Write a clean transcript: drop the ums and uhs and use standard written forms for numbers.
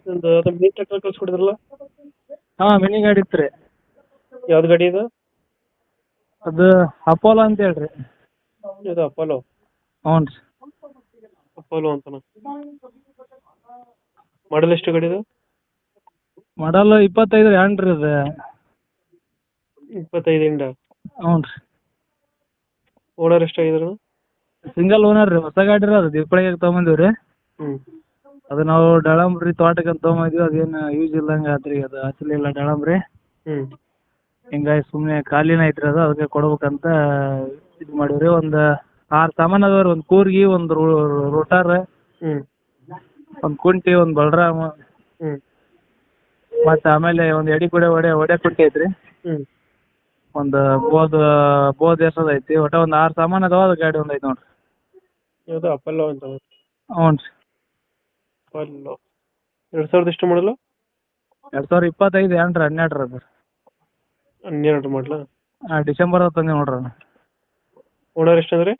ಒಂದು ಅದು mini tractor ಕಳ್ಸ್ಕೊಡಿದ್ರಲ್ಲ, ಹಾಂ ಮಿನಿ ಗಾಡಿ ಇತ್ತು ರೀ. ಯಾವ್ದು ಗಾಡಿ ಇದು? ಅದು ಅಪೋಲೋ ಅಂತ ಹೇಳ್ರಿ. ಇದು ಅಪೋಲೋ. ಹ್ಞೂ ರೀ. ಅಪೋಲೋ ಅಂತನ. ಮಾಡಲ್ ಎಷ್ಟು ಗಾಡಿದು? ಮಾಡಲು 25 ರೀ ಎಂಡ್ರಿ ಅದು. 25 ಇಂಡ. ಹ್ಞೂ ರೀ. ಓನರ್ ಎಷ್ಟಾಗಿದ್ರು? ಸಿಂಗಲ್ ಓನರ್ ರೀ, ಹೊಸ ಗಾಡಿ ರೀ ಅದು, ದೀಪಾವಳಿಗೆ ತೊಗೊಂಬಂದಿವಿ ರೀ. ಹ್ಮ್. ಅದು ನಾವು ಡಳಂಬ್ರಿ ತೋಟಕ್ಕೆ ಅಂತ ತೊಗೊಂಬಂದಿವಿ, ಅದೇನು ಯೂಸ್ ಇಲ್ಲಂಗೆ ಆತ್ರಿ, ಅದು ಹಚ್ಚಲಿಲ್ಲ ಡಳಂಬ್ರಿ. ಹ್ಮ್. ಹಿಂಗಾಗಿ ಸುಮ್ಮನೆ ಖಾಲಿನ ಐತ್ರಿ ಅದು, ಅದಕ್ಕೆ ಕೊಡ್ಬೇಕಂತ ಇದು ಮಾಡೀವಿ ರೀ. ಒಂದು 6 ಸಾಮಾನು ಅದಾವ ರೀ, ಒಂದು ಕೂರ್ಗಿ, ಒಂದು ರೋಟಾರ್, ಹ್ಮ್. ಒಂದು ಕುಂಟಿ, ಒಂದು ಬಲರಾಮ, ಹ್ಮ್. ಮತ್ತು ಆಮೇಲೆ ಒಂದು ಎಡಿ ಕೂಡ ಒಡೆ ಕುಂಟಿ ಐತ್ರಿ. ಹ್ಮ್. ಒಂದು ಬೋದ್ ಎಸೋದು ಐತಿ. ಒಟ್ಟು ಒಂದು 6 ಸಾಮಾನು ಅದಾವ, ಅದು ಗಾಡಿ ಒಂದು ಐತಿ ನೋಡ್ರಿ. ಯಾವುದು ಅಪೋಲೋ ಅಂತ? ಹ್ಞೂ ರೀ. ಅಪೋಲೋ 2000 ಎಷ್ಟು ಮಾಡಲು? 2025 ಎಂಡ್ರಿ 12 ರೀ ಅದು. 12 ಮಾಡಲ? ಡಿಸೆಂಬರ್ ತಂದೆ ನೋಡ್ರಿ. ಓನರ್ ಎಷ್ಟಂದ್ರೆ?